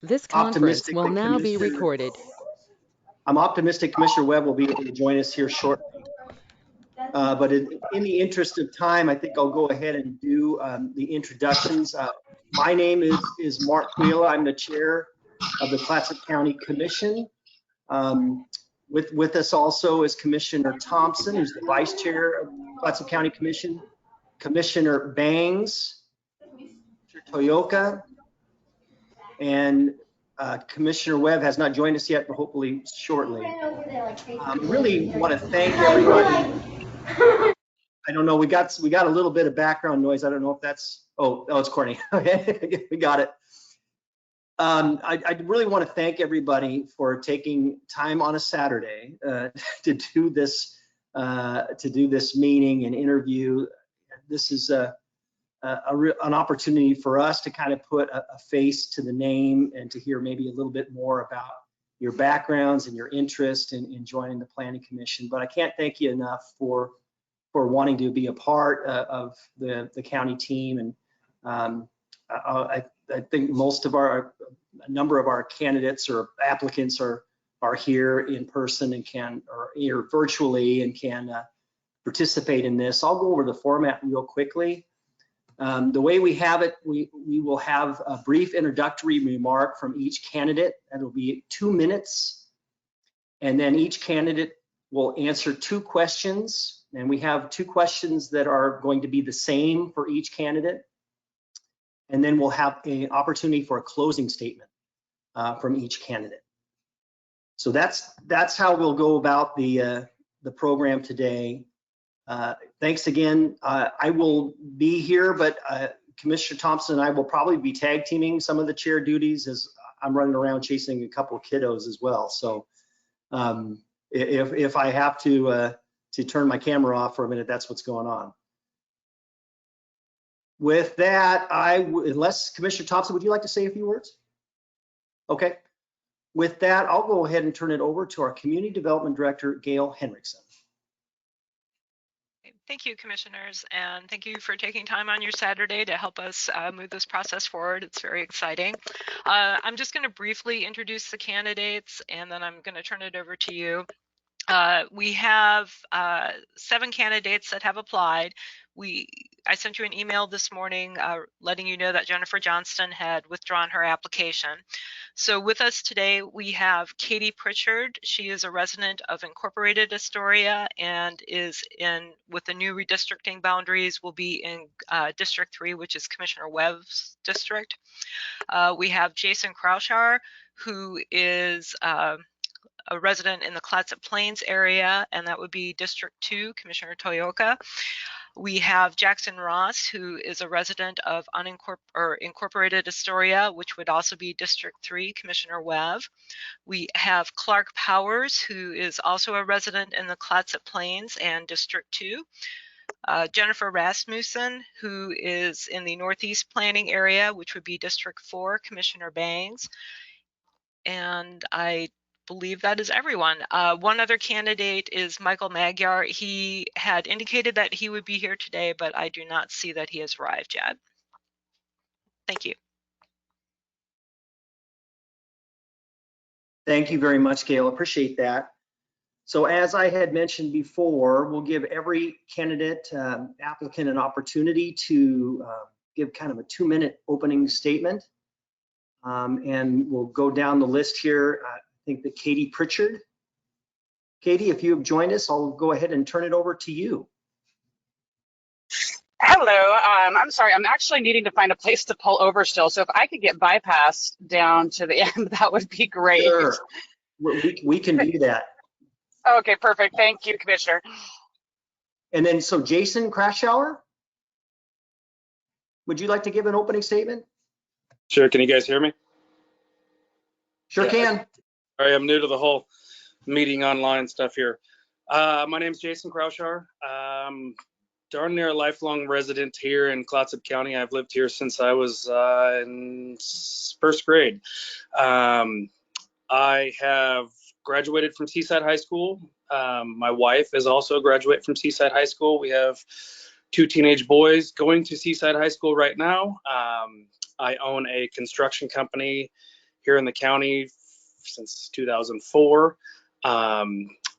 This conference will now be recorded. I'm optimistic Commissioner Webb will be able to join us here shortly. But in the interest of time, I think I'll go ahead and do the introductions. My name is Mark Quila. I'm the chair of the Clatsop County Commission. With us also is Commissioner Thompson, who's the vice chair of Clatsop County Commission, Commissioner Bangs, Toyoka, and Commissioner Webb has not joined us yet, but hopefully shortly. Really want to thank everybody. I don't know, we got a little bit of background noise. I don't know if that's, oh, it's Courtney. Okay, we got it. I really want to thank everybody for taking time on a Saturday to do this meeting and interview. This is an opportunity for us to kind of put a face to the name and to hear maybe a little bit more about your backgrounds and your interest in joining the Planning Commission. But I can't thank you enough for wanting to be a part of the county team. And I think a number of our candidates or applicants are here in person and or virtually and can participate in this. I'll go over the format real quickly. The way we have it, we will have a brief introductory remark from each candidate. That'll be 2 minutes. And then each candidate will answer 2 questions. And we have 2 questions that are going to be the same for each candidate. And then we'll have an opportunity for a closing statement from each candidate. So that's how we'll go about the program today. Thanks again. I will be here, but Commissioner Thompson and I will probably be tag teaming some of the chair duties as I'm running around chasing a couple of kiddos as well. So if I have to turn my camera off for a minute, that's what's going on. With that, unless Commissioner Thompson, would you like to say a few words? Okay. With that, I'll go ahead and turn it over to our Community Development Director, Gail Henriksen. Thank you, commissioners, and thank you for taking time on your Saturday to help us move this process forward. It's very exciting. I'm just going to briefly introduce the candidates, and then I'm going to turn it over to you. We have 7 candidates that have applied. I sent you an email this morning letting you know that Jennifer Johnston had withdrawn her application. So with us today, we have Katie Pritchard. She is a resident of Incorporated Astoria and is with the new redistricting boundaries, will be in District 3, which is Commissioner Webb's district. We have Jason Kraushauer, who is a resident in the Clatsop Plains area, and that would be District 2, Commissioner Toyoka. We have Jackson Ross, who is a resident of Incorporated Astoria, which would also be District 3, Commissioner Webb. We have Clark Powers, who is also a resident in the Clatsop Plains and District 2. Jennifer Rasmussen, who is in the Northeast Planning area, which would be District 4, Commissioner Bangs. And I believe that is everyone. One other candidate is Michael Magyar. He had indicated that he would be here today, but I do not see that he has arrived yet. Thank you. Thank you very much, Gail. Appreciate that. So as I had mentioned before, we'll give every candidate applicant an opportunity to give kind of a 2-minute opening statement. And we'll go down the list here. I think that Katie Pritchard. Katie, if you have joined us, I'll go ahead and turn it over to you. Hello, I'm sorry, I'm actually needing to find a place to pull over still. So if I could get bypassed down to the end, that would be great. Sure, we can do that. Okay, perfect. Thank you, Commissioner. And then, so Jason Kraushauer, would you like to give an opening statement? Sure, can you guys hear me? Sure can. Sorry, I'm new to the whole meeting online stuff here. My name is Jason Kraushauer. Darn near a lifelong resident here in Clatsop County. I've lived here since I was in 1st grade. I have graduated from Seaside High School. My wife is also a graduate from Seaside High School. We have 2 teenage boys going to Seaside High School right now. I own a construction company here in the county since 2004.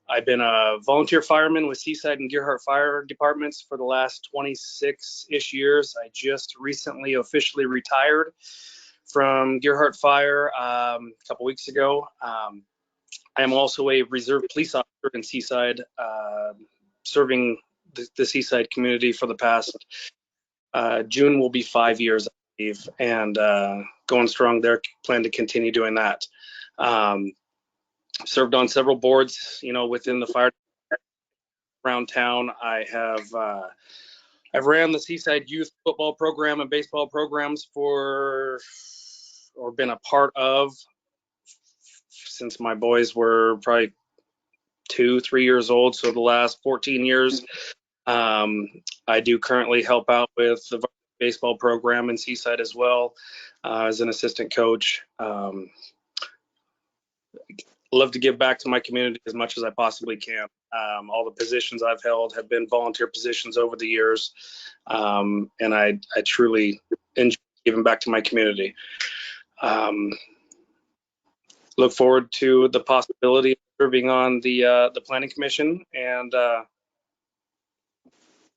I've been a volunteer fireman with Seaside and Gerhardt Fire Departments for the last 26-ish years. I just recently officially retired from Gerhardt Fire a couple weeks ago. I am also a reserve police officer in Seaside, serving the Seaside community for the past, June will be 5 years, I believe, and going strong there, plan to continue doing that. Served on several boards, within the fire around town. I've ran the Seaside youth football program and baseball programs or been a part of since my boys were probably 2-3 years old. So the last 14 years, I do currently help out with the baseball program in Seaside as well, as an assistant coach. Love to give back to my community as much as I possibly can. All the positions I've held have been volunteer positions over the years, and I truly enjoy giving back to my community. Look forward to the possibility of serving on the Planning Commission, and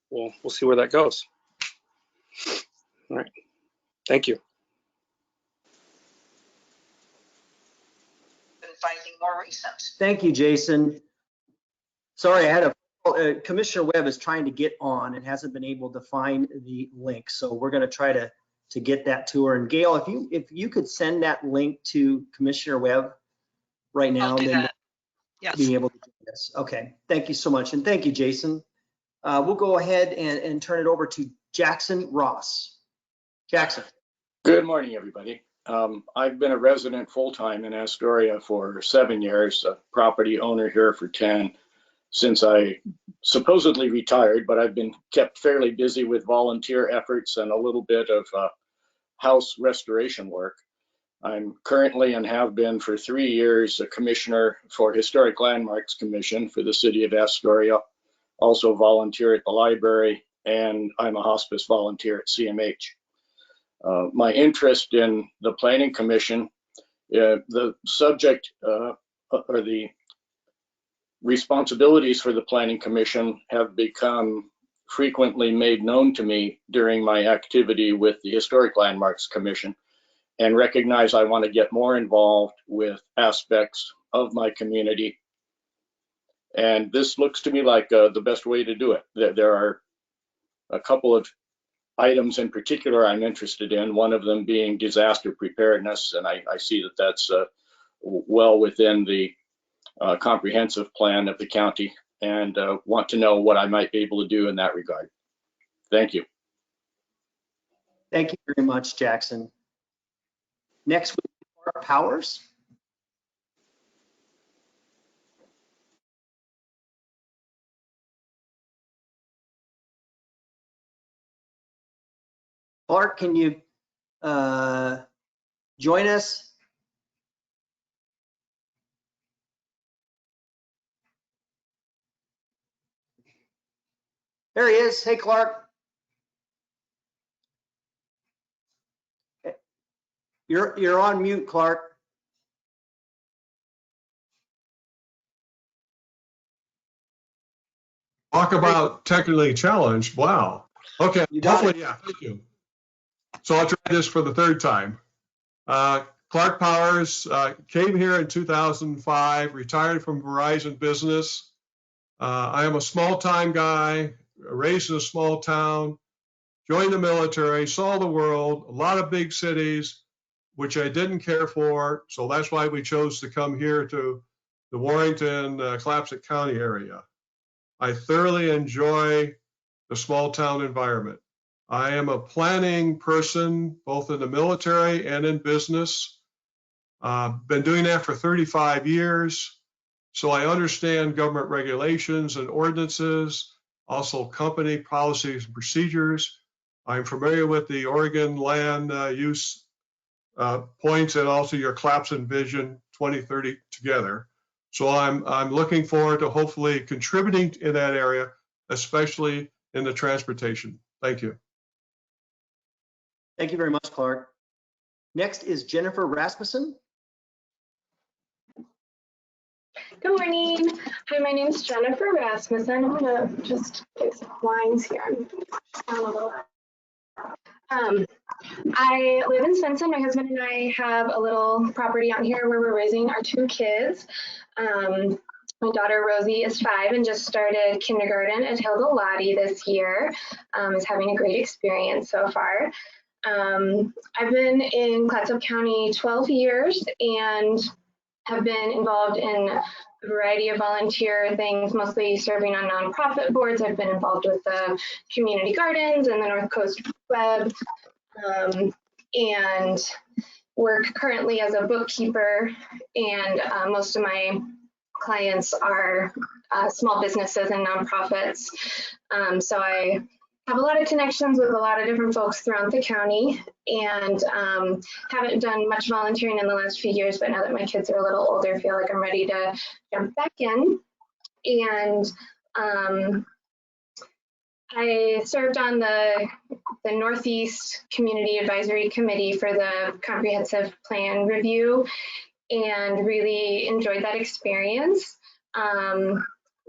we'll see where that goes. All right, thank you. Finding more recent. Thank you, Jason. Sorry, I had Commissioner Webb is trying to get on and hasn't been able to find the link. So we're going to try to get that to her. And Gail, if you could send that link to Commissioner Webb right now, I'll do then that. Yes. be able to do this. Okay, thank you so much. And thank you, Jason. We'll go ahead and turn it over to Jackson Ross. Jackson. Good morning, everybody. I've been a resident full-time in Astoria for 7 years, a property owner here for 10 since I supposedly retired, but I've been kept fairly busy with volunteer efforts and a little bit of house restoration work. I'm currently and have been for 3 years a commissioner for Historic Landmarks Commission for the city of Astoria, also volunteer at the library, and I'm a hospice volunteer at CMH. My interest in the Planning Commission, the subject or the responsibilities for the Planning Commission have become frequently made known to me during my activity with the Historic Landmarks Commission, and recognize I want to get more involved with aspects of my community. And this looks to me like the best way to do it. There are a couple of items in particular I'm interested in, one of them being disaster preparedness, and I see that that's well within the comprehensive plan of the county, and want to know what I might be able to do in that regard. Thank you. Thank you very much, Jackson. Next, we have Clark Powers. Clark, can you join us? There he is. Hey, Clark. You're on mute, Clark. Talk about technically challenged. Wow. Okay. Hopefully, yeah. Thank you. So I'll try this for the third time. Clark Powers came here in 2005, retired from Verizon Business. I am a small-time guy, raised in a small town, joined the military, saw the world, a lot of big cities, which I didn't care for. So that's why we chose to come here to the Warrington, Clatsop County area. I thoroughly enjoy the small town environment. I am a planning person, both in the military and in business. Been doing that for 35 years. So I understand government regulations and ordinances, also company policies and procedures. I'm familiar with the Oregon land use points and also your Clatsop Vision 2030 together. So I'm looking forward to hopefully contributing in that area, especially in the transportation. Thank you. Thank you very much, Clark. Next is Jennifer Rasmussen. Good morning. Hi, my name is Jennifer Rasmussen. I'm gonna just get some lines here. Down a little. I live in Swenson. My husband and I have a little property out here where we're raising our 2 kids. My daughter Rosie is 5 and just started kindergarten at Hilda Lottie this year. Is having a great experience so far. I've been in Clatsop County 12 years and have been involved in a variety of volunteer things, mostly serving on nonprofit boards. I've been involved with the community gardens and the North Coast Web, and work currently as a bookkeeper, and most of my clients are small businesses and nonprofits. So I have a lot of connections with a lot of different folks throughout the county, and haven't done much volunteering in the last few years, but now that my kids are a little older, I feel like I'm ready to jump back in. And I served on the Northeast Community Advisory Committee for the Comprehensive Plan Review and really enjoyed that experience.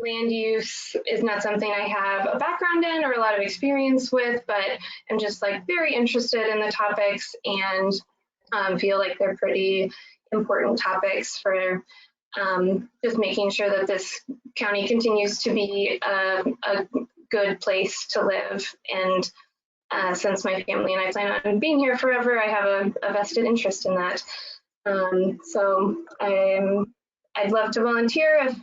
Land use is not something I have a background in or a lot of experience with, but I'm just like very interested in the topics and feel like they're pretty important topics for just making sure that this county continues to be a good place to live. And since my family and I plan on being here forever, I have a vested interest in that. So I'd love to volunteer if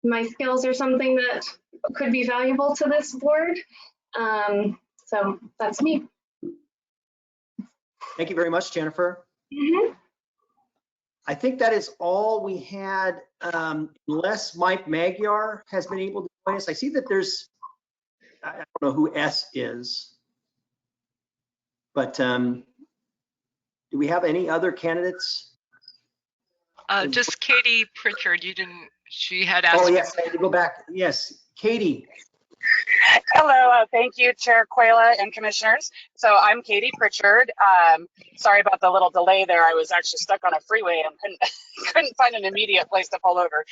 my skills are something that could be valuable to this board. So that's me. Thank you very much, Jennifer. Mm-hmm. I think that is all we had, unless Mike Magyar has been able to join us. I see that there's, I don't know who S is, but do we have any other candidates? Just Katie Pritchard. You didn't. She had asked. Oh yes, I had to go back. Yes, Katie. Hello, thank you, Chair Quayla and Commissioners. So I'm Katie Pritchard. Sorry about the little delay there. I was actually stuck on a freeway and couldn't find an immediate place to pull over.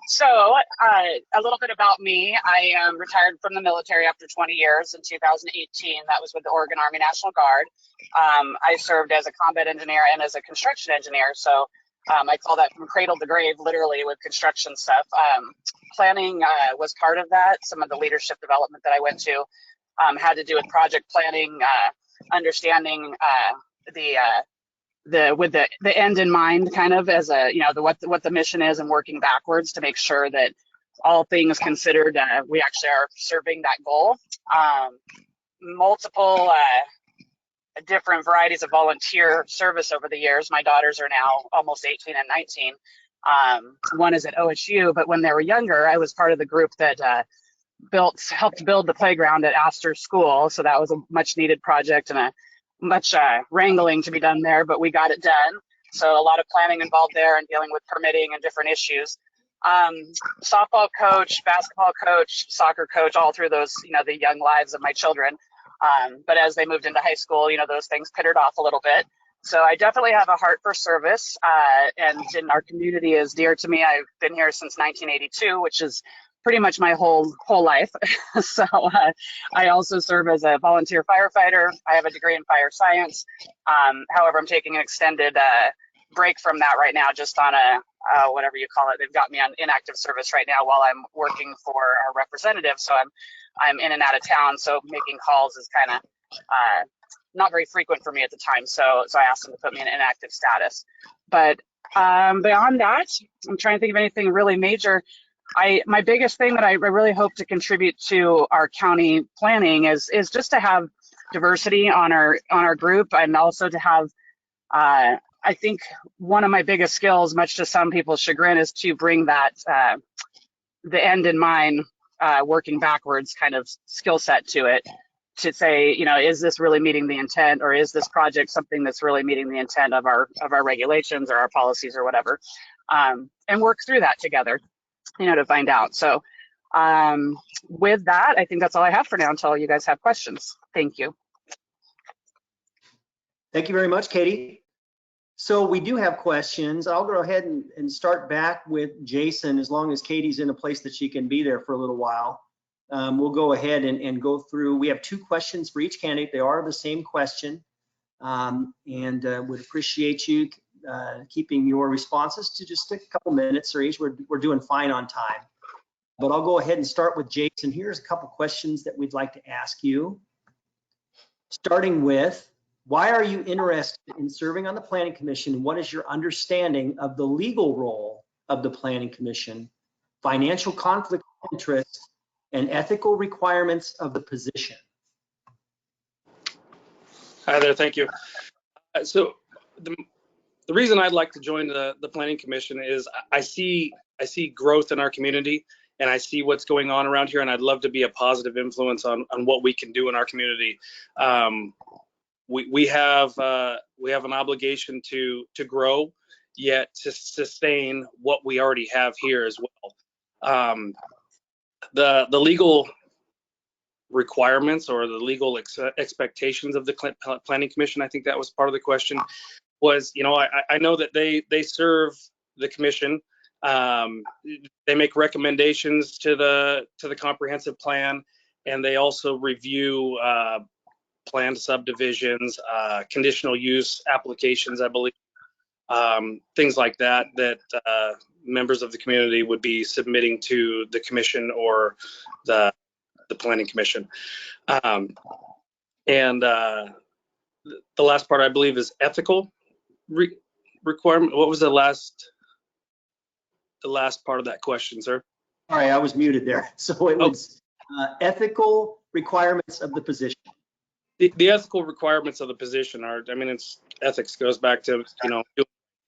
So a little bit about me. I am retired from the military after 20 years in 2018. That was with the Oregon Army National Guard. I served as a combat engineer and as a construction engineer. So I call that from cradle to grave, literally, with construction stuff. Planning was part of that. Some of the leadership development that I went to had to do with project planning, understanding with the end in mind, kind of as a, you know, what the mission is, and working backwards to make sure that all things considered, we actually are serving that goal. Multiple different varieties of volunteer service over the years. My daughters are now almost 18 and 19. One is at OSU, but when they were younger, I was part of the group that helped build the playground at Astor School. So that was a much needed project and a much wrangling to be done there, but we got it done. So a lot of planning involved there and dealing with permitting and different issues. Softball coach, basketball coach, soccer coach, all through those, you know, the young lives of my children. But as they moved into high school, you know, those things pittered off a little bit. So I definitely have a heart for service, and in our community is dear to me. I've been here since 1982, which is pretty much my whole life. So I also serve as a volunteer firefighter. I have a degree in fire science. However, I'm taking an extended break from that right now, just on a whatever you call it. They've got me on inactive service right now while I'm working for our representative. So I'm in and out of town. So making calls is kind of not very frequent for me at the time. So I asked them to put me in inactive status. But beyond that, I'm trying to think of anything really major. My biggest thing that I really hope to contribute to our county planning is just to have diversity on our group, and also to have I think one of my biggest skills, much to some people's chagrin, is to bring that the end in mind, working backwards kind of skill set to it, to say, you know, is this really meeting the intent, or is this project something that's really meeting the intent of our regulations or our policies or whatever, and work through that together, you know, to find out. So with that, I think that's all I have for now until you guys have questions. Thank you. Thank you very much, Katie. So we do have questions. I'll go ahead and start back with Jason, as long as Katie's in a place that she can be there for a little while. We'll go ahead and go through. We have 2 questions for each candidate. They are the same question, and would appreciate you keeping your responses to just a couple minutes or each. We're doing fine on time. But I'll go ahead and start with Jason. Here's a couple questions that we'd like to ask you. Starting with, why are you interested in serving on the Planning Commission? What is your understanding of the legal role of the Planning Commission, financial conflict of interest, and ethical requirements of the position? Hi there, thank you. So the reason I'd like to join the Planning Commission is I see growth in our community, and I see what's going on around here, and I'd love to be a positive influence on what we can do in our community. We have an obligation to grow, yet to sustain what we already have here as well. The legal requirements or the legal expectations of the Planning Commission, I think that was part of the question, was, you know, I know that they serve the commission. They make recommendations to the comprehensive plan, and they also review planned subdivisions, conditional use applications, I believe, things like that members of the community would be submitting to the commission or the Planning Commission. And the last part, I believe, is ethical requirement. What was the last part of that question, sir? Sorry, I was muted there. So it was ethical requirements of the position. The ethical requirements of the position are, I mean, ethics goes back to, you know,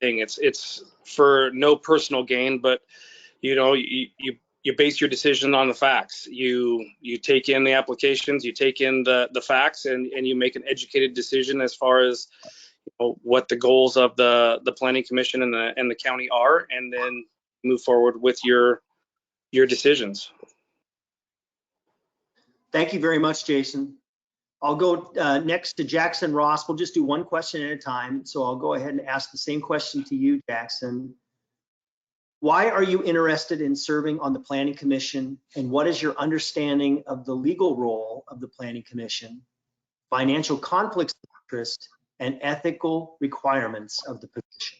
doing it's for no personal gain, but, you know, you base your decision on the facts. You take in the applications, you take in the facts, and you make an educated decision as far as, you know, what the goals of the Planning Commission and the county are, and then move forward with your decisions. Thank you very much, Jason. I'll go next to Jackson Ross. We'll just do one question at a time. So I'll go ahead and ask the same question to you, Jackson. Why are you interested in serving on the Planning Commission, and what is your understanding of the legal role of the Planning Commission, financial conflicts of interest, and ethical requirements of the position?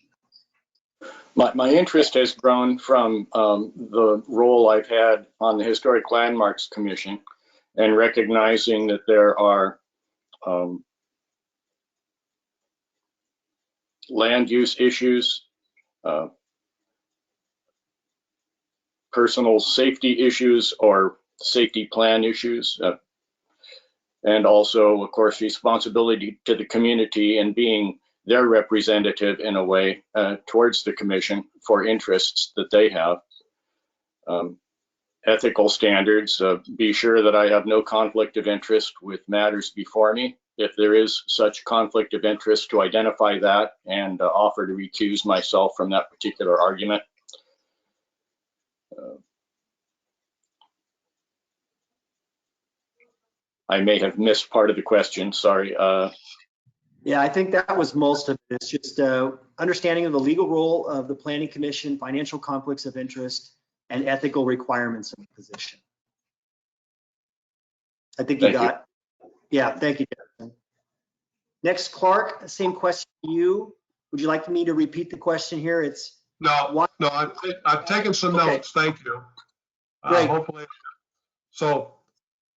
My interest has grown from the role I've had on the Historic Landmarks Commission, and recognizing that there are land use issues, personal safety issues or safety plan issues, and also, of course, responsibility to the community and being their representative in a way towards the commission for interests that they have. Ethical standards, be sure that I have no conflict of interest with matters before me. If there is such conflict of interest, to identify that and offer to recuse myself from that particular argument. I may have missed part of the question, sorry. Yeah, I think that was most of it. It's just understanding of the legal role of the Planning Commission, financial conflicts of interest, and ethical requirements of the position. I think you got. Yeah, thank you, Jackson. Next, Clark, same question to you. Would you like me to repeat the question here? It's no, I've taken some notes. Thank you. Great. Hopefully. So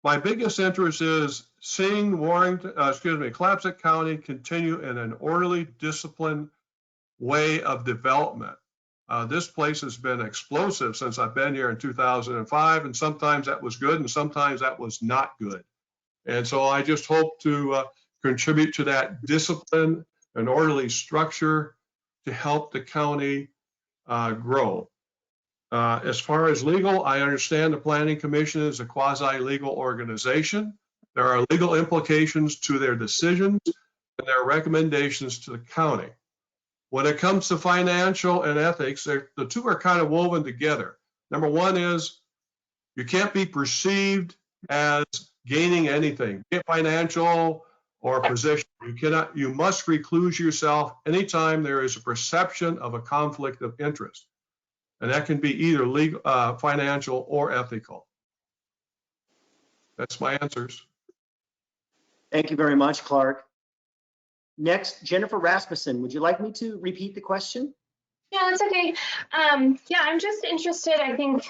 my biggest interest is seeing Clatsop County continue in an orderly, disciplined way of development. This place has been explosive since I've been here in 2005, and sometimes that was good and sometimes that was not good. And so I just hope to contribute to that discipline and orderly structure to help the county grow. As far as legal, I understand the Planning Commission is a quasi-legal organization. There are legal implications to their decisions and their recommendations to the county. When it comes to financial and ethics, the two are kind of woven together. Number one is you can't be perceived as gaining anything, be it financial or position. You must recluse yourself anytime there is a perception of a conflict of interest. And that can be either legal, financial, or ethical. That's my answers. Thank you very much, Clark. Next, Jennifer Rasmussen, would you like me to repeat the question? Yeah, that's okay. Yeah, I'm just interested, I think,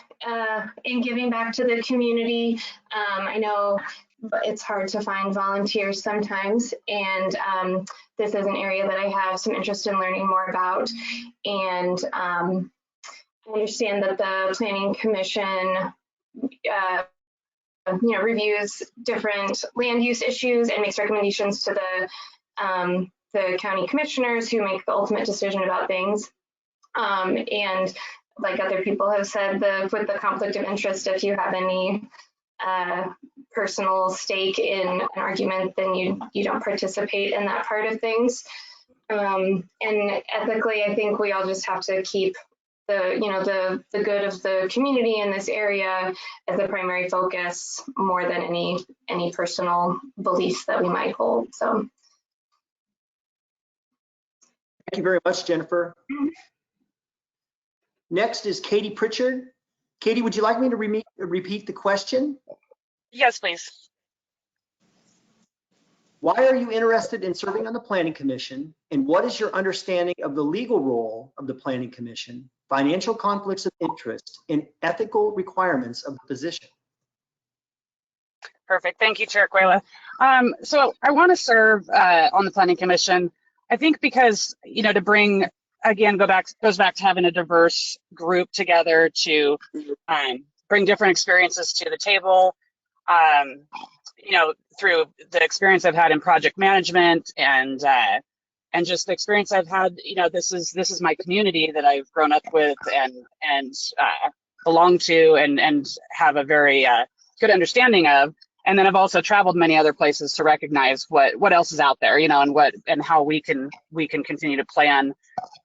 in giving back to the community. I know it's hard to find volunteers sometimes, and this is an area that I have some interest in learning more about. And I understand that the Planning Commission reviews different land use issues and makes recommendations to the county commissioners who make the ultimate decision about things. And like other people have said, with the conflict of interest, if you have any personal stake in an argument, then you don't participate in that part of things. And ethically, I think we all just have to keep the good of the community in this area as the primary focus, more than any personal beliefs that we might hold. So thank you very much, Jennifer. Next is Katie Pritchard. Katie, would you like me to repeat the question? Yes, please. Why are you interested in serving on the Planning Commission, and what is your understanding of the legal role of the Planning Commission, financial conflicts of interest, and ethical requirements of the position? Perfect. Thank you, Chair Quayla. So I want to serve on the Planning Commission, I think because, to bring, again, goes back to having a diverse group together to bring different experiences to the table, through the experience I've had in project management and just the experience I've had, this is my community that I've grown up with and belong to and have a very good understanding of. And then I've also traveled many other places to recognize what else is out there, and how we can continue to plan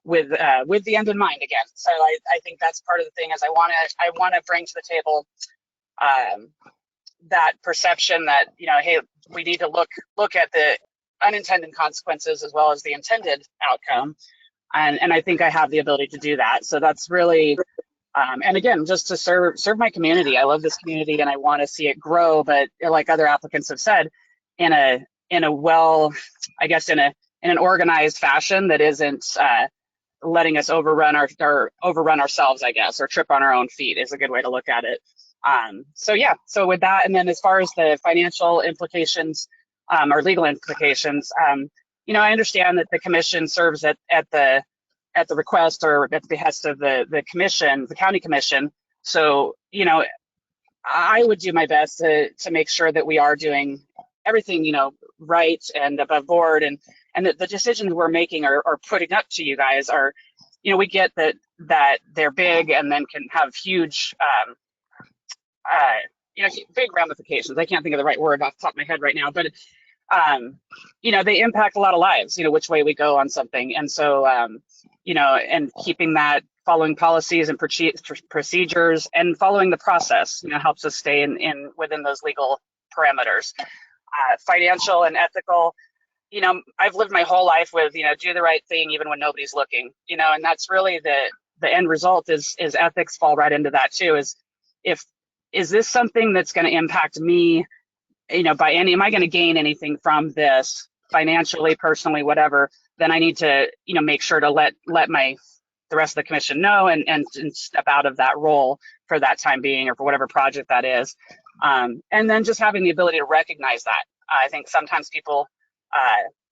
with the end in mind again. So I think that's part of the thing is I want to bring to the table that perception that, hey, we need to look at the unintended consequences as well as the intended outcome. And I think I have the ability to do that. So that's really, and again, just to serve my community. I love this community and I want to see it grow, but like other applicants have said, in a well, I guess in an organized fashion that isn't letting us overrun ourselves, I guess, or trip on our own feet is a good way to look at it. So with that, and then as far as the financial implications or legal implications, I understand that the commission serves at the request or at the behest of the commission, the county commission. So, I would do my best to make sure that we are doing everything, right and above board, and that the decisions we're making or putting up to you guys are, we get that they're big and then can have huge, big ramifications. I can't think of the right word off the top of my head right now, but they impact a lot of lives, which way we go on something. And so, and keeping that, following policies and procedures and following the process, helps us stay within those legal parameters. Financial and ethical, I've lived my whole life with, do the right thing even when nobody's looking, and that's really the end result is ethics fall right into that too, is this something that's going to impact me, am I going to gain anything from this financially, personally, whatever, then I need to, make sure to let the rest of the commission know and step out of that role for that time being or for whatever project that is. And then just having the ability to recognize that. I think sometimes people,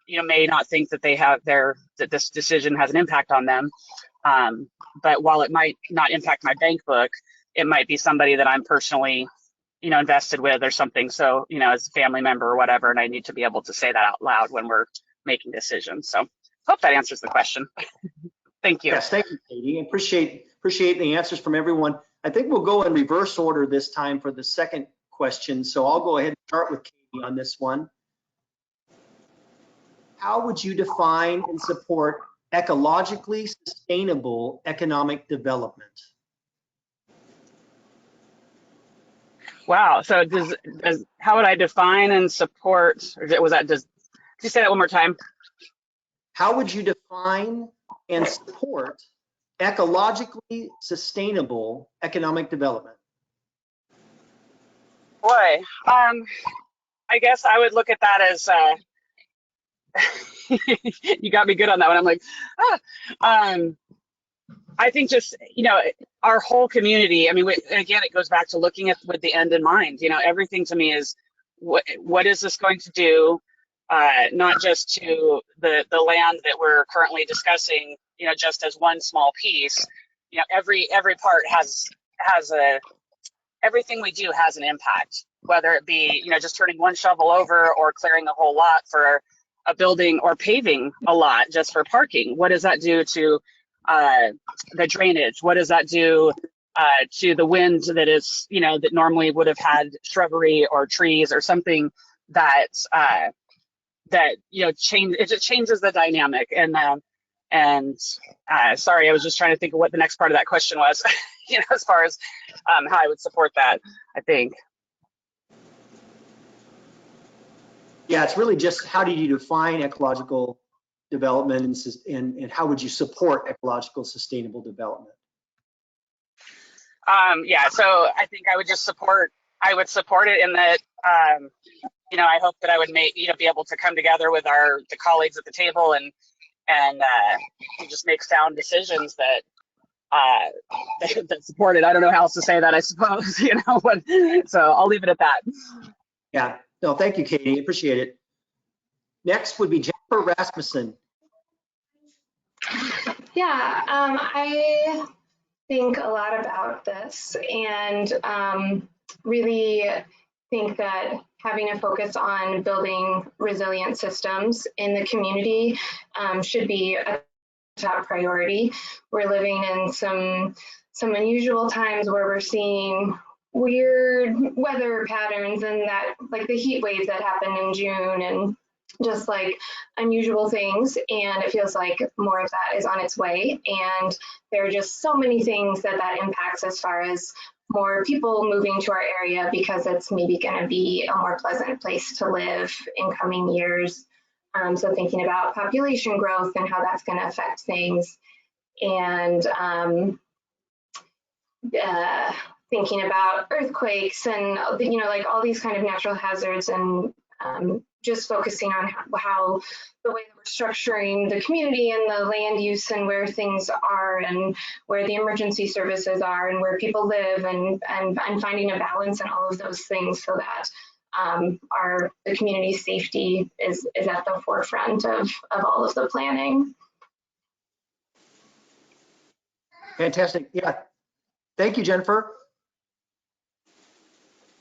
may not think that that this decision has an impact on them. But while it might not impact my bank book, it might be somebody that I'm personally, invested with or something. So, as a family member or whatever, and I need to be able to say that out loud when we're making decisions. So hope that answers the question. Thank you. Yes, thank you, Katie. Appreciate the answers from everyone. I think we'll go in reverse order this time for the second question. So I'll go ahead and start with Katie on this one. How would you define and support ecologically sustainable economic development? Wow. So how would I define and support, or was that just you say that one more time? How would you define and support ecologically sustainable economic development? Boy, I guess I would look at that as, you got me good on that one. I'm like, I think just, our whole community, I mean, again, it goes back to looking at with the end in mind. Everything to me is what is this going to do, not just to the land that we're currently discussing, just as one small piece. Every part has everything we do has an impact, whether it be, just turning one shovel over or clearing a whole lot for a building or paving a lot just for parking. What does that do to the drainage? What does that do to the wind that is, that normally would have had shrubbery or trees or something that change, it just changes the dynamic. And sorry, I was just trying to think of what the next part of that question was, as far as how I would support that, I think. Yeah, it's really just how do you define ecological development and how would you support ecological sustainable development? Yeah, so I think I would support it in that, I hope that I would be able to come together with the colleagues at the table and just make sound decisions that support it. I don't know how else to say that, I suppose, so I'll leave it at that. Yeah, no, thank you, Katie, appreciate it. Next would be Jennifer Rasmussen. Yeah, I think a lot about this and really think that having a focus on building resilient systems in the community should be a top priority. We're living in some unusual times where we're seeing weird weather patterns and that, like the heat waves that happened in June and just like unusual things, and it feels like more of that is on its way. And there are just so many things that impacts as far as more people moving to our area because it's maybe going to be a more pleasant place to live in coming years. So thinking about population growth and how that's going to affect things, and thinking about earthquakes and like all these kind of natural hazards, and just focusing on how the way that we're structuring the community and the land use and where things are and where the emergency services are and where people live, and finding a balance in all of those things so that the community safety is at the forefront of all of the planning. Fantastic. Yeah. Thank you, Jennifer.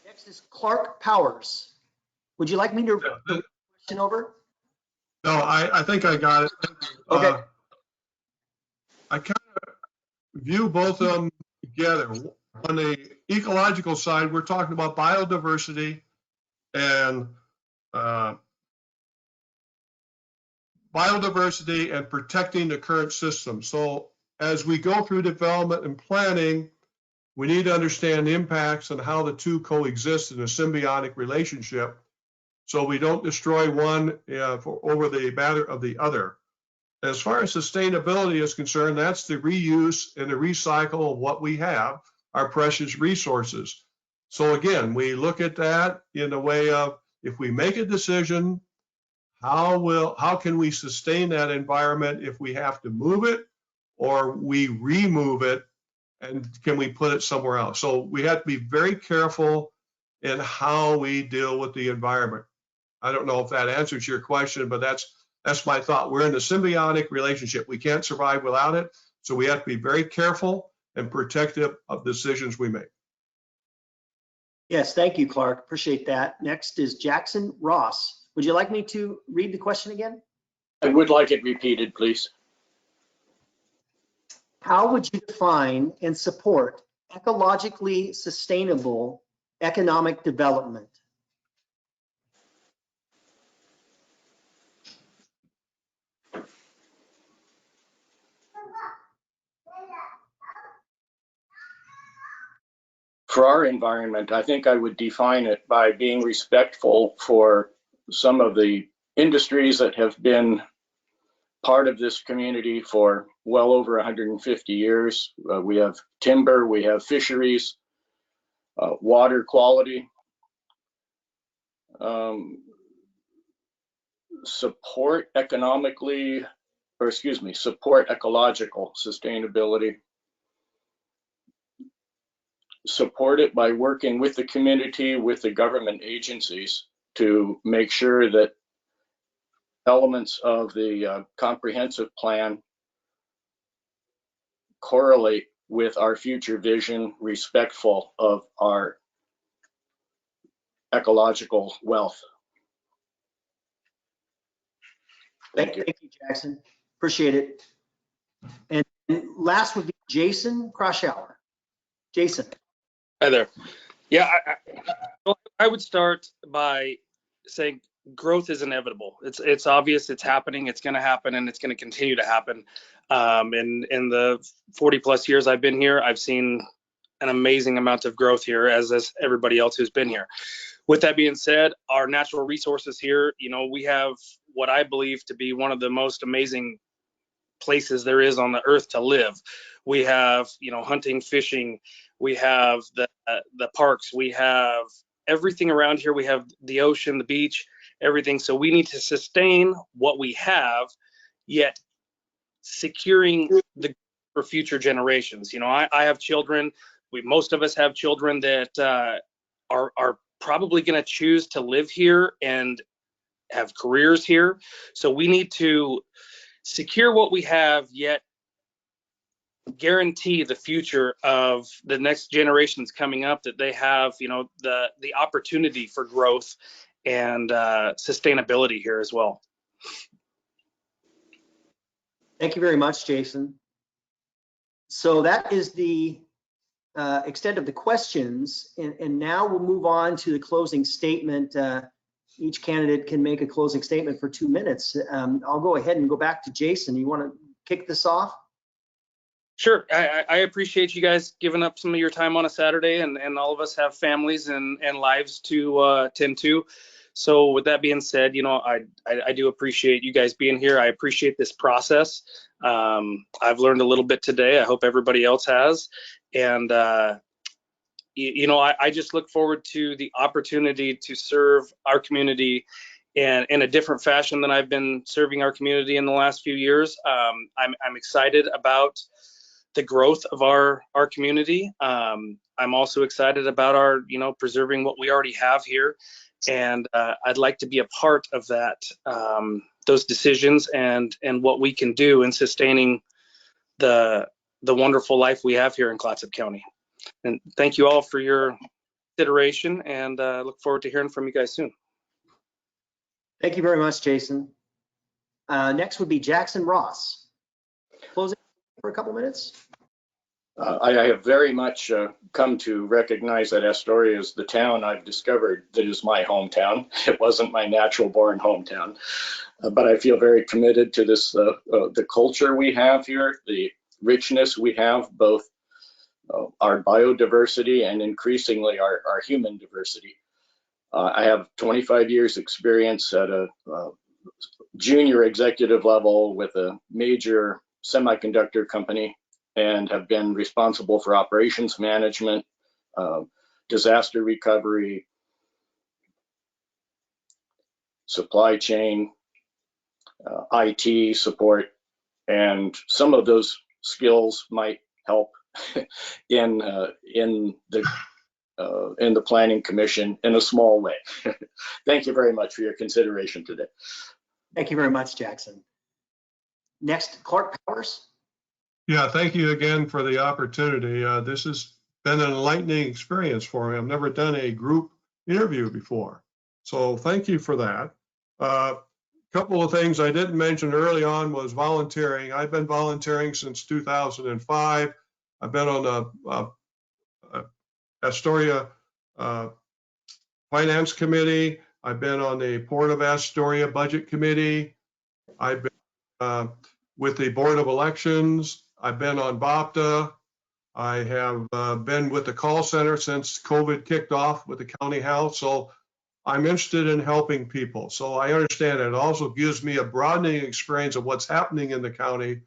Next is Clark Powers. Would you like me to question over? No, I think I got it. Okay. I kind of view both of them together. On the ecological side, we're talking about biodiversity and protecting the current system. So as we go through development and planning, we need to understand the impacts and how the two coexist in a symbiotic relationship, so we don't destroy one over the matter of the other. As far as sustainability is concerned, that's the reuse and the recycle of what we have, our precious resources. So again, we look at that in the way of, if we make a decision, how can we sustain that environment if we have to move it or we remove it, and can we put it somewhere else? So we have to be very careful in how we deal with the environment. I don't know if that answers your question, but that's my thought. We're in a symbiotic relationship. We can't survive without it. So we have to be very careful and protective of decisions we make. Yes, thank you, Clark. Appreciate that. Next is Jackson Ross. Would you like me to read the question again? I would like it repeated, please. How would you define and support ecologically sustainable economic development? For our environment, I think I would define it by being respectful for some of the industries that have been part of this community for well over 150 years. We have timber, we have fisheries, water quality, support ecological sustainability, support it by working with the community, with the government agencies to make sure that elements of the comprehensive plan correlate with our future vision, respectful of our ecological wealth. Thank you. Thank you, Jackson. Appreciate it. And last would be Jason Kraushauer. Jason. Hi there. Yeah, I would start by saying growth is inevitable. It's obvious, it's happening, it's going to happen, and it's going to continue to happen. In the 40 plus years I've been here, I've seen an amazing amount of growth here, as everybody else who's been here. With that being said, our natural resources here, we have what I believe to be one of the most amazing places there is on the earth to live. We have, hunting, fishing, we have the parks, we have everything around here. We have the ocean, the beach, everything. So we need to sustain what we have, yet securing for future generations. I have children. Most of us have children that are probably going to choose to live here and have careers here. So we need to secure what we have, yet guarantee the future of the next generations coming up, that they have, the opportunity for growth and sustainability here as well. Thank you very much, Jason. So that is the extent of the questions, and now we'll move on to the closing statement. Each candidate can make a closing statement for 2 minutes. I'll go ahead and go back to Jason. You want to kick this off? Sure. I appreciate you guys giving up some of your time on a Saturday, and all of us have families and lives to tend to. So with that being said, I do appreciate you guys being here. I appreciate this process. I've learned a little bit today. I hope everybody else has. And, I just look forward to the opportunity to serve our community in a different fashion than I've been serving our community in the last few years. I'm excited about the growth of our community. I'm also excited about our, preserving what we already have here. And I'd like to be a part of that, those decisions and what we can do in sustaining the wonderful life we have here in Clatsop County. And thank you all for your consideration, and look forward to hearing from you guys soon. Thank you very much, Jason. Next would be Jackson Ross. Closing for a couple minutes. I have very much come to recognize that Astoria is the town I've discovered that is my hometown. It wasn't my natural born hometown, but I feel very committed to this, the culture we have here, the richness we have, both our biodiversity and increasingly our human diversity. I have 25 years experience at a junior executive level with a major semiconductor company, and have been responsible for operations management, disaster recovery, supply chain, IT support, and some of those skills might help in the Planning Commission in a small way. Thank you very much for your consideration today. Thank you very much, Jackson. Next, Clark Powers. Yeah, thank you again for the opportunity. This has been an enlightening experience for me. I've never done a group interview before. So thank you for that. A couple of things I didn't mention early on was volunteering. I've been volunteering since 2005. I've been on the Astoria Finance Committee. I've been on the Port of Astoria Budget Committee. I've been with the Board of Elections. I've been on BOPTA. I have been with the call center since COVID kicked off with the county health. So I'm interested in helping people. So I understand it also gives me a broadening experience of what's happening in the county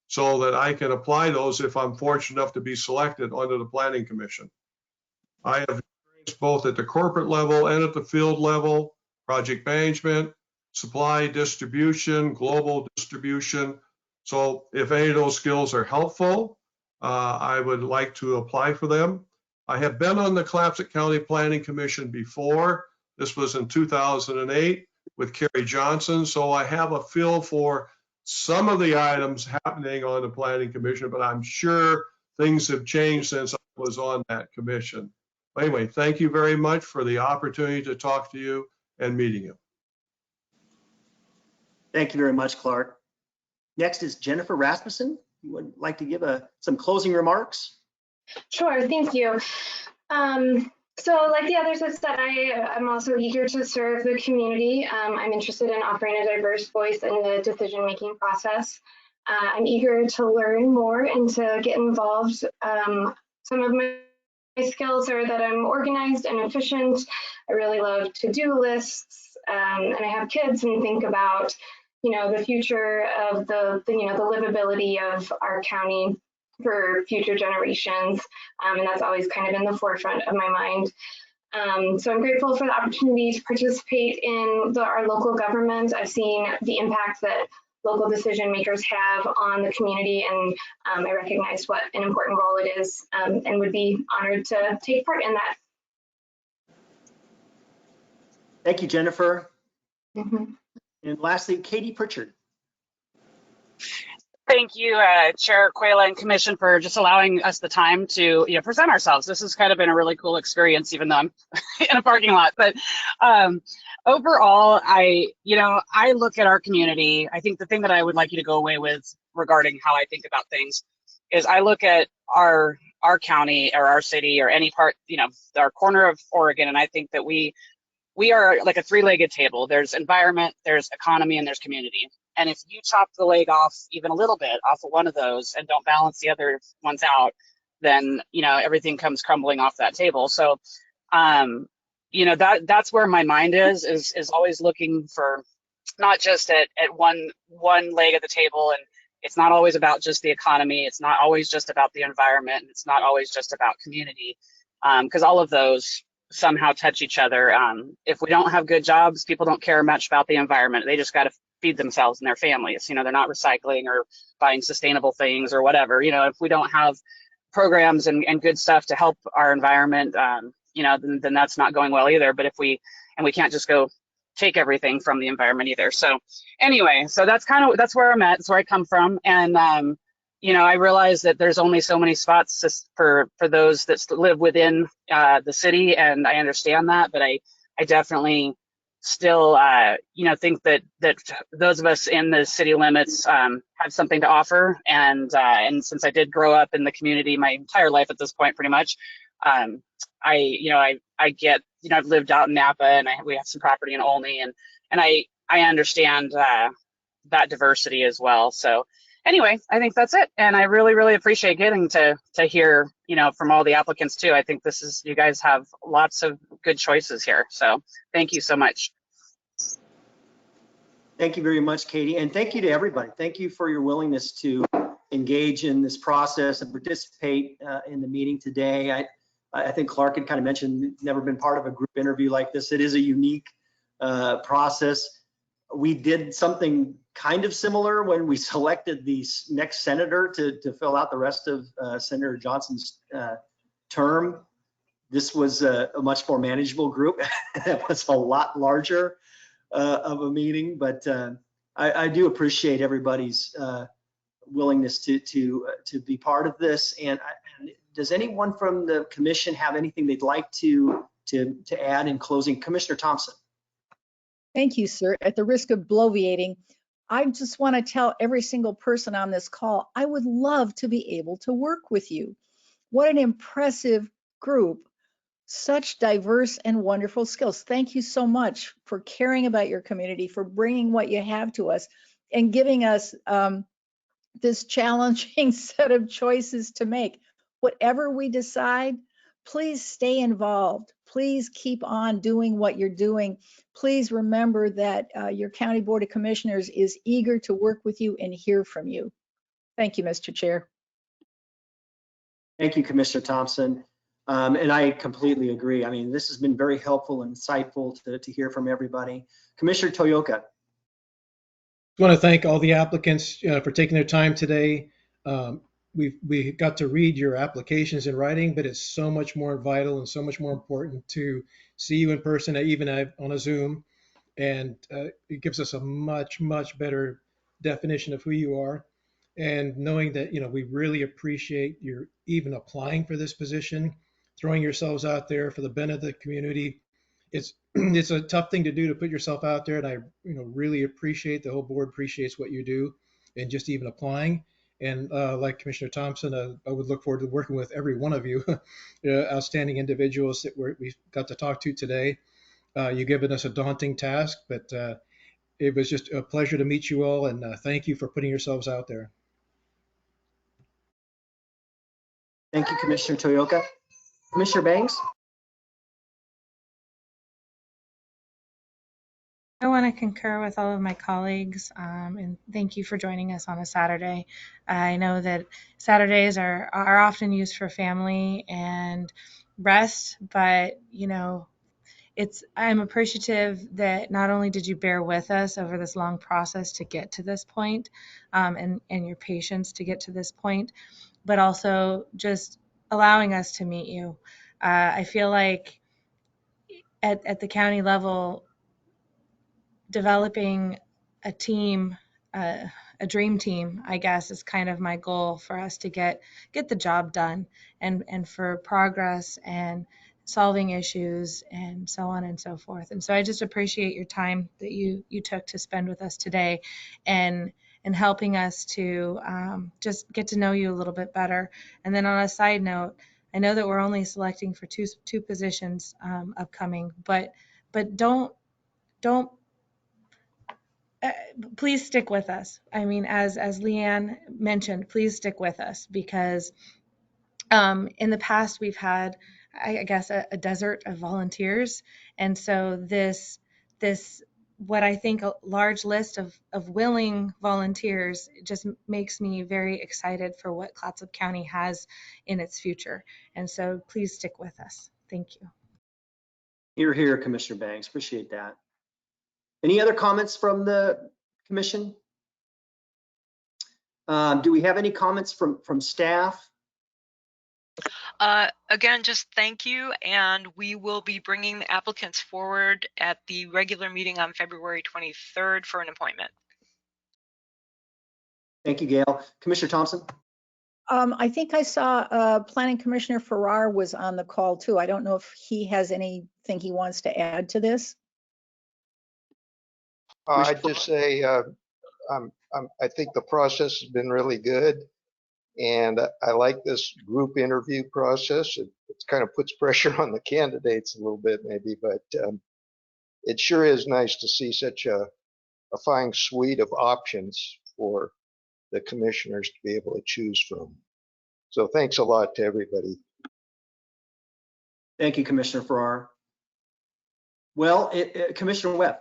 so that I can apply those if I'm fortunate enough to be selected onto the Planning Commission. I have experience both at the corporate level and at the field level, project management, supply distribution, global distribution. So if any of those skills are helpful, I would like to apply for them. I have been on the Clatsop County Planning Commission before. This was in 2008 with Kerry Johnson. So I have a feel for some of the items happening on the Planning Commission, but I'm sure things have changed since I was on that commission. Anyway, thank you very much for the opportunity to talk to you and meeting you. Thank you very much, Clark. Next is Jennifer Rasmussen. You would like to give some closing remarks? Sure, thank you. So like the others have said, I'm also eager to serve the community. I'm interested in offering a diverse voice in the decision-making process. I'm eager to learn more and to get involved. Some of my skills are that I'm organized and efficient. I really love to-do lists, and I have kids and think about, the future of the livability of our county for future generations, and that's always kind of in the forefront of my mind. So I'm grateful for the opportunity to participate in our local government. I've seen the impact that local decision makers have on the community, and I recognize what an important role it is, and would be honored to take part in that. Thank you, Jennifer. Mm-hmm. And lastly, Katie Pritchard. Thank you, Chair Quayla and Commission, for just allowing us the time to present ourselves. This has kind of been a really cool experience, even though I'm in a parking lot. But overall, I look at our community. I think the thing that I would like you to go away with regarding how I think about things is I look at our county or our city or any part, our corner of Oregon, and I think that we are like a three-legged table. There's environment, there's economy, and there's community. And if you chop the leg off even a little bit off of one of those and don't balance the other ones out, then, everything comes crumbling off that table. So, that's where my mind is always looking for not just at one leg of the table. And it's not always about just the economy. It's not always just about the environment. And it's not always just about community, because all of those somehow touch each other. If we don't have good jobs, people don't care much about the environment. They just got to feed themselves and their families. They're not recycling or buying sustainable things or whatever. If we don't have programs and good stuff to help our environment, then that's not going well either. But we can't just go take everything from the environment either. So anyway, so that's where I'm at. That's where I come from. And, I realize that there's only so many spots for those that live within the city. And I understand that, but I definitely still, think that those of us in the city limits have something to offer. And since I did grow up in the community my entire life at this point, pretty much, I get, I've lived out in Napa, and we have some property in Olney, and I understand that diversity as well. So anyway, I think that's it. And I really, really appreciate getting to hear, from all the applicants too. I think you guys have lots of good choices here. So thank you so much. Thank you very much, Katie. And thank you to everybody. Thank you for your willingness to engage in this process and participate in the meeting today. I think Clark had kind of mentioned, never been part of a group interview like this. It is a unique process. We did something kind of similar when we selected the next senator to fill out the rest of Senator Johnson's term. This was a much more manageable group. It was a lot larger of a meeting, but I do appreciate everybody's willingness to be part of this. And does anyone from the commission have anything they'd like to add in closing? Commissioner Thompson. Thank you, sir. At the risk of bloviating, I just want to tell every single person on this call, I would love to be able to work with you. What an impressive group. Such diverse and wonderful skills. Thank you so much for caring about your community, for bringing what you have to us and giving us this challenging set of choices to make. Whatever we decide, Please stay involved. Please keep on doing what you're doing. Please remember that your County Board of Commissioners is eager to work with you and hear from you. Thank you, Mr. Chair. Thank you, Commissioner Thompson. And I completely agree. I mean, this has been very helpful and insightful to hear from everybody. Commissioner Toyoka. I want to thank all the applicants for taking their time today. We got to read your applications in writing, but it's so much more vital and so much more important to see you in person, even on a Zoom. And it gives us a much, much better definition of who you are. And knowing that, we really appreciate your even applying for this position, throwing yourselves out there for the benefit of the community. It's a tough thing to do, to put yourself out there, and I really appreciate, the whole board appreciates what you do, and just even applying. And like Commissioner Thompson, I would look forward to working with every one of you, outstanding individuals that we got to talk to today. You've given us a daunting task, but it was just a pleasure to meet you all, and thank you for putting yourselves out there. Thank you, Commissioner Toyoka. Commissioner Banks? I want to concur with all of my colleagues, and thank you for joining us on a Saturday. I know that Saturdays are often used for family and rest, but I'm appreciative that not only did you bear with us over this long process to get to this point, and your patience to get to this point, but also just allowing us to meet you. I feel like at the county level, developing a team, a dream team, I guess, is kind of my goal for us to get the job done, and for progress and solving issues and so on and so forth. And so I just appreciate your time that you took to spend with us today, and helping us to just get to know you a little bit better. And then on a side note, I know that we're only selecting for two positions upcoming, but don't please stick with us. I mean, as Leanne mentioned, please stick with us, because in the past we've had, I guess, a desert of volunteers. And so this what I think a large list of willing volunteers just makes me very excited for what Clatsop County has in its future. And so please stick with us. Thank you. You're here, Commissioner Banks. Appreciate that. Any other comments from the commission? Do we have any comments from staff? Again, just thank you, and we will be bringing the applicants forward at the regular meeting on February 23rd for an appointment. Thank you, Gail. Commissioner Thompson? I think I saw Planning Commissioner Farrar was on the call too. I don't know if he has anything he wants to add to this. I'd just say I think the process has been really good, and I like this group interview process. It kind of puts pressure on the candidates a little bit maybe, but it sure is nice to see such a fine suite of options for the commissioners to be able to choose from. So thanks a lot to everybody. Thank you, Commissioner Farrar. Well, Commissioner Webb.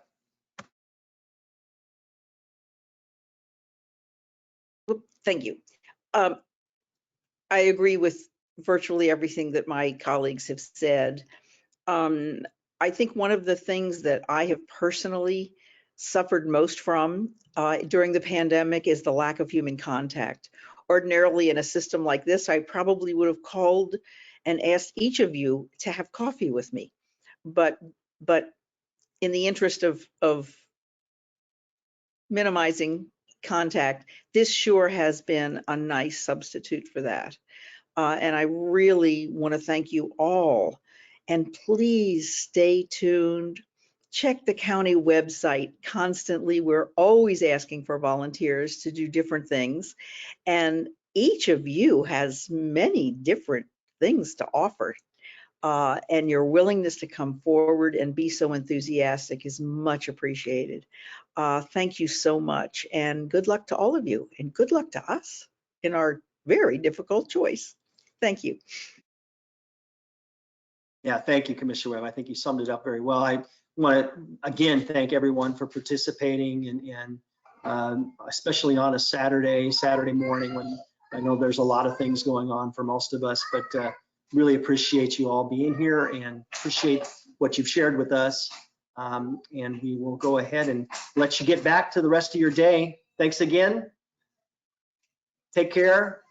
Thank you. I agree with virtually everything that my colleagues have said. I think one of the things that I have personally suffered most from during the pandemic is the lack of human contact. Ordinarily in a system like this, I probably would have called and asked each of you to have coffee with me. But in the interest of minimizing contact, this sure has been a nice substitute for that. And I really want to thank you all. And please stay tuned. Check the county website constantly. We're always asking for volunteers to do different things. And each of you has many different things to offer. And your willingness to come forward and be so enthusiastic is much appreciated. Thank you so much, and good luck to all of you, and good luck to us in our very difficult choice. Thank you. Yeah, thank you, Commissioner Webb. I think you summed it up very well. I want to again thank everyone for participating, and especially on a Saturday morning when I know there's a lot of things going on for most of us, but really appreciate you all being here and appreciate what you've shared with us. And we will go ahead and let you get back to the rest of your day. Thanks again. Take care.